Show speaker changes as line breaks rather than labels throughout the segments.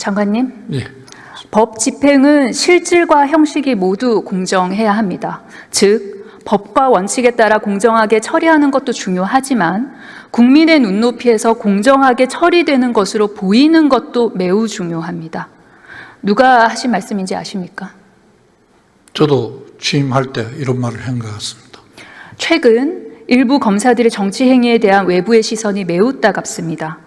장관님,
예.
법 집행은 실질과 형식이 모두 공정해야 합니다. 즉, 법과 원칙에 따라 공정하게 처리하는 것도 중요하지만 국민의 눈높이에서 공정하게 처리되는 것으로 보이는 것도 매우 중요합니다. 누가 하신 말씀인지 아십니까?
저도 취임할 때 이런 말을 한 것 같습니다.
최근 일부 검사들의 정치 행위에 대한 외부의 시선이 매우 따갑습니다.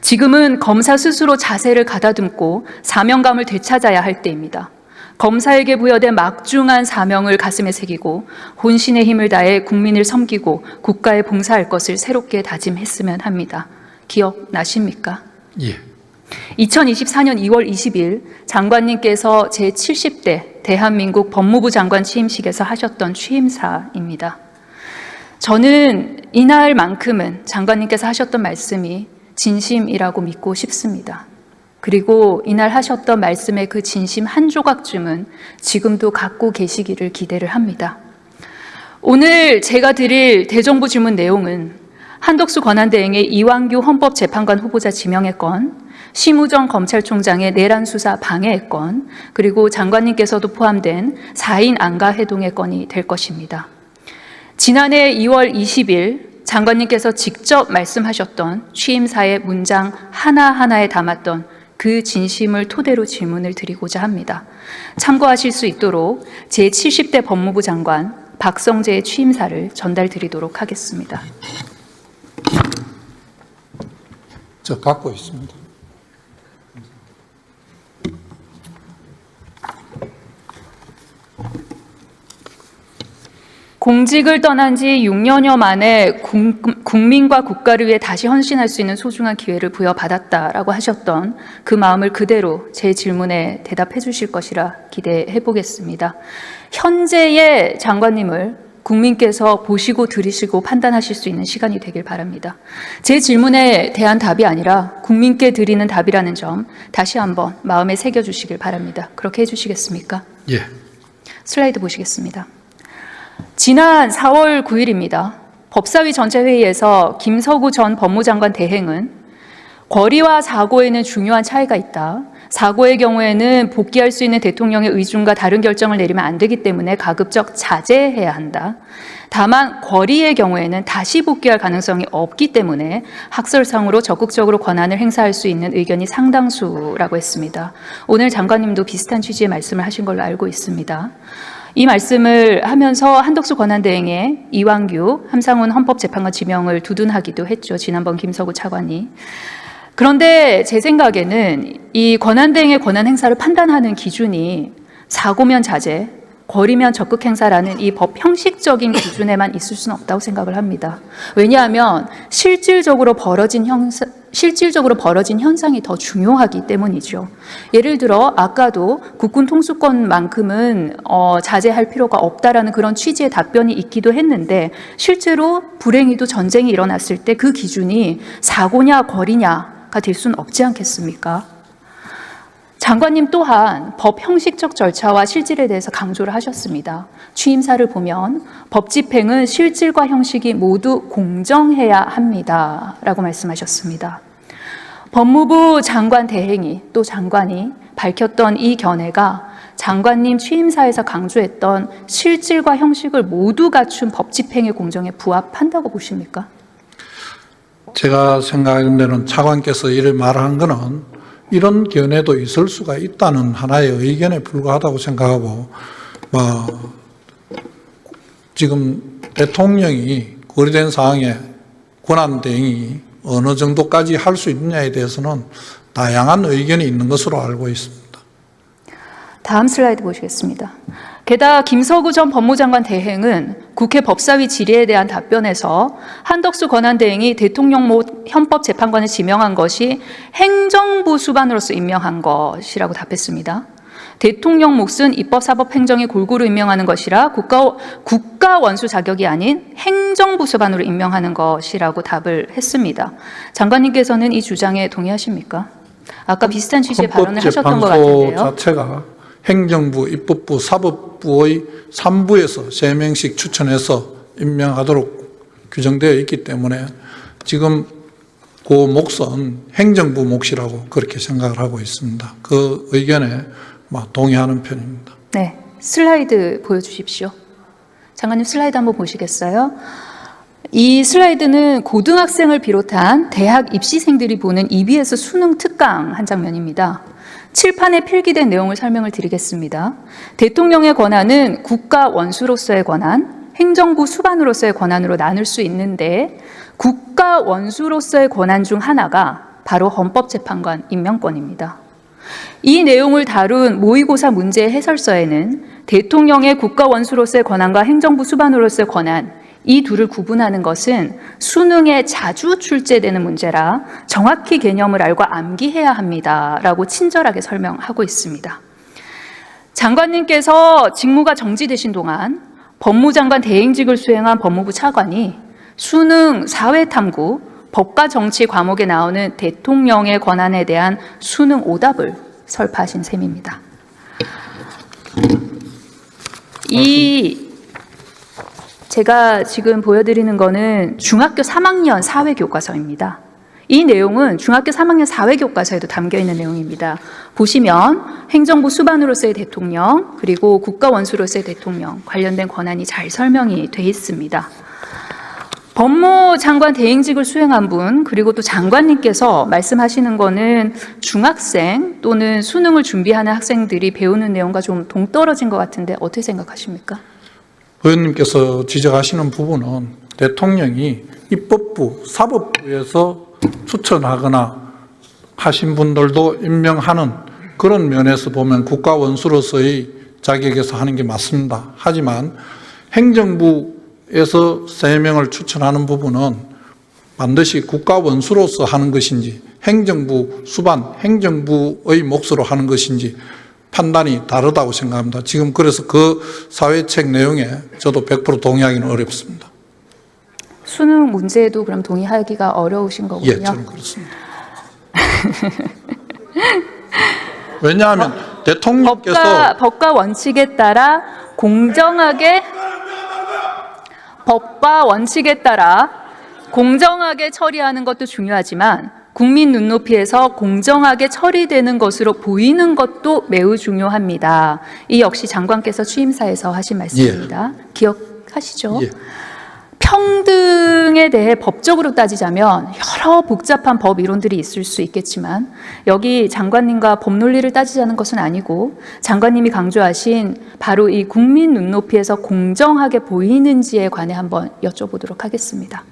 지금은 검사 스스로 자세를 가다듬고 사명감을 되찾아야 할 때입니다. 검사에게 부여된 막중한 사명을 가슴에 새기고 혼신의 힘을 다해 국민을 섬기고 국가에 봉사할 것을 새롭게 다짐했으면 합니다. 기억나십니까?
예.
2024년 2월 20일 장관님께서 제70대 대한민국 법무부 장관 취임식에서 하셨던 취임사입니다. 저는 이날만큼은 장관님께서 하셨던 말씀이 진심이라고 믿고 싶습니다. 그리고 이날 하셨던 말씀의 그 진심 한 조각쯤은 지금도 갖고 계시기를 기대를 합니다. 오늘 제가 드릴 대정부 질문 내용은 한덕수 권한대행의 이완규 헌법재판관 후보자 지명의 건, 심우정 검찰총장의 내란 수사 방해의 건, 그리고 장관님께서도 포함된 4인 안가 회동의 건이 될 것입니다. 지난해 2월 20일 장관님께서 직접 말씀하셨던 취임사의 문장 하나하나에 담았던 그 진심을 토대로 질문을 드리고자 합니다. 참고하실 수 있도록 제70대 법무부 장관 박성재의 취임사를 전달드리도록 하겠습니다.
저 갖고 있습니다.
공직을 떠난 지 6년여 만에 국민과 국가를 위해 다시 헌신할 수 있는 소중한 기회를 부여받았다라고 하셨던 그 마음을 그대로 제 질문에 대답해 주실 것이라 기대해 보겠습니다. 현재의 장관님을 국민께서 보시고 들으시고 판단하실 수 있는 시간이 되길 바랍니다. 제 질문에 대한 답이 아니라 국민께 드리는 답이라는 점 다시 한번 마음에 새겨주시길 바랍니다. 그렇게 해주시겠습니까?
예.
슬라이드 보시겠습니다. 지난 4월 9일입니다. 법사위 전체 회의에서 김석우 전 법무장관 대행은 권리와 사고에는 중요한 차이가 있다. 사고의 경우에는 복귀할 수 있는 대통령의 의중과 다른 결정을 내리면 안 되기 때문에 가급적 자제해야 한다. 다만 권리의 경우에는 다시 복귀할 가능성이 없기 때문에 학설상으로 적극적으로 권한을 행사할 수 있는 의견이 상당수라고 했습니다. 오늘 장관님도 비슷한 취지의 말씀을 하신 걸로 알고 있습니다. 이 말씀을 하면서 한덕수 권한대행의 이완규 함상훈 헌법재판관 지명을 두둔하기도 했죠. 지난번 김석우 차관이. 그런데 제 생각에는 이 권한대행의 권한 행사를 판단하는 기준이 사고면 자제, 권리면 적극 행사라는 이 법 형식적인 기준에만 있을 수는 없다고 생각을 합니다. 왜냐하면 실질적으로 벌어진 현상이 더 중요하기 때문이죠. 예를 들어 아까도 국군 통수권만큼은 자제할 필요가 없다라는 그런 취지의 답변이 있기도 했는데 실제로 불행히도 전쟁이 일어났을 때 그 기준이 사고냐 권리냐가 될 수는 없지 않겠습니까? 장관님 또한 법 형식적 절차와 실질에 대해서 강조를 하셨습니다. 취임사를 보면 법 집행은 실질과 형식이 모두 공정해야 합니다. 라고 말씀하셨습니다. 법무부 장관 대행이 또 장관이 밝혔던 이 견해가 장관님 취임사에서 강조했던 실질과 형식을 모두 갖춘 법 집행의 공정에 부합한다고 보십니까?
제가 생각하는 데는 차관께서 이를 말한 것은 이런 견해도 있을 수가 있다는 하나의 의견에 불과하다고 생각하고, 지금 대통령이 고려된 사항에 권한대행이 어느 정도까지 할 수 있느냐에 대해서는 다양한 의견이 있는 것으로 알고 있습니다.
다음 슬라이드 보시겠습니다. 게다가 김석우 전 법무장관 대행은 국회 법사위 질의에 대한 답변에서 한덕수 권한대행이 대통령 못 헌법재판관을 지명한 것이 행정부 수반으로서 임명한 것이라고 답했습니다. 대통령 몫은 입법사법행정에 골고루 임명하는 것이라 국가 원수 자격이 아닌 행정부 수반으로 임명하는 것이라고 답을 했습니다. 장관님께서는 이 주장에 동의하십니까? 아까 비슷한 취지의 발언을 하셨던 것 같은데요.
헌법재판소 자체가 행정부, 입법부, 사법부의 3부에서 3명씩 추천해서 임명하도록 규정되어 있기 때문에 지금 그 몫은 행정부 몫이라고 그렇게 생각을 하고 있습니다. 그 의견에 동의하는 편입니다.
네, 슬라이드 보여주십시오. 장관님 슬라이드 한번 보시겠어요? 이 슬라이드는 고등학생을 비롯한 대학 입시생들이 보는 EBS 수능 특강 한 장면입니다. 칠판에 필기된 내용을 설명을 드리겠습니다. 대통령의 권한은 국가 원수로서의 권한, 행정부 수반으로서의 권한으로 나눌 수 있는데 국가 원수로서의 권한 중 하나가 바로 헌법재판관 임명권입니다. 이 내용을 다룬 모의고사 문제 해설서에는 대통령의 국가 원수로서의 권한과 행정부 수반으로서의 권한, 이 둘을 구분하는 것은 수능에 자주 출제되는 문제라 정확히 개념을 알고 암기해야 합니다라고 친절하게 설명하고 있습니다. 장관님께서 직무가 정지되신 동안 법무장관 대행직을 수행한 법무부 차관이 수능 사회탐구, 법과 정치 과목에 나오는 대통령의 권한에 대한 수능 오답을 설파하신 셈입니다. 제가 지금 보여드리는 거는 중학교 3학년 사회교과서입니다. 이 내용은 중학교 3학년 사회교과서에도 담겨있는 내용입니다. 보시면 행정부 수반으로서의 대통령, 그리고 국가원수로서의 대통령 관련된 권한이 잘 설명이 돼 있습니다. 법무장관 대행직을 수행한 분, 그리고 또 장관님께서 말씀하시는 거는 중학생 또는 수능을 준비하는 학생들이 배우는 내용과 좀 동떨어진 것 같은데 어떻게 생각하십니까?
의원님께서 지적하시는 부분은 대통령이 입법부, 사법부에서 추천하거나 하신 분들도 임명하는 그런 면에서 보면 국가원수로서의 자격에서 하는 게 맞습니다. 하지만 행정부에서 3명을 추천하는 부분은 반드시 국가원수로서 하는 것인지 행정부 수반, 행정부의 몫으로 하는 것인지 판단이 다르다고 생각합니다. 지금 그래서 그 사회책 내용에 저도 100% 동의하기는 어렵습니다.
수능 문제에도 그럼 동의하기가 어려우신 거군요?
예, 저는 그렇습니다. 왜냐하면 대통령께서
법과 원칙에 따라 공정하게 처리하는 것도 중요하지만 국민 눈높이에서 공정하게 처리되는 것으로 보이는 것도 매우 중요합니다. 이 역시 장관께서 취임사에서 하신 말씀입니다. 예. 기억하시죠? 예. 평등에 대해 법적으로 따지자면 여러 복잡한 법 이론들이 있을 수 있겠지만 여기 장관님과 법 논리를 따지자는 것은 아니고 장관님이 강조하신 바로 이 국민 눈높이에서 공정하게 보이는지에 관해 한번 여쭤보도록 하겠습니다.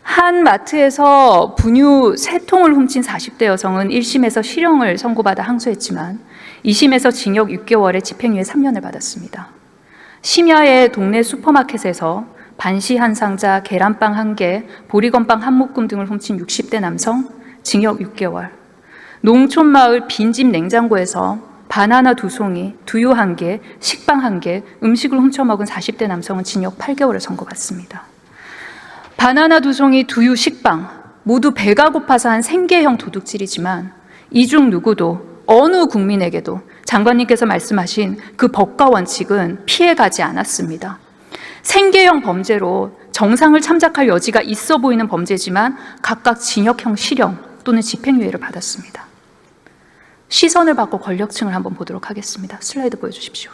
한 마트에서 분유 3통을 훔친 40대 여성은 1심에서 실형을 선고받아 항소했지만 2심에서 징역 6개월에 집행유예 3년을 받았습니다. 심야의 동네 슈퍼마켓에서 반시 한 상자, 계란빵 1개, 보리건빵 한 묶음 등을 훔친 60대 남성, 징역 6개월. 농촌마을 빈집 냉장고에서 바나나 2송이, 두유 1개, 식빵 1개, 음식을 훔쳐먹은 40대 남성은 징역 8개월을 선고받습니다. 바나나 2송이, 두유, 식빵 모두 배가 고파서 한 생계형 도둑질이지만 이 중 누구도 어느 국민에게도 장관님께서 말씀하신 그 법과 원칙은 피해가지 않았습니다. 생계형 범죄로 정상을 참작할 여지가 있어 보이는 범죄지만 각각 징역형 실형 또는 집행유예를 받았습니다. 시선을 바꿔 권력층을 한번 보도록 하겠습니다. 슬라이드 보여주십시오.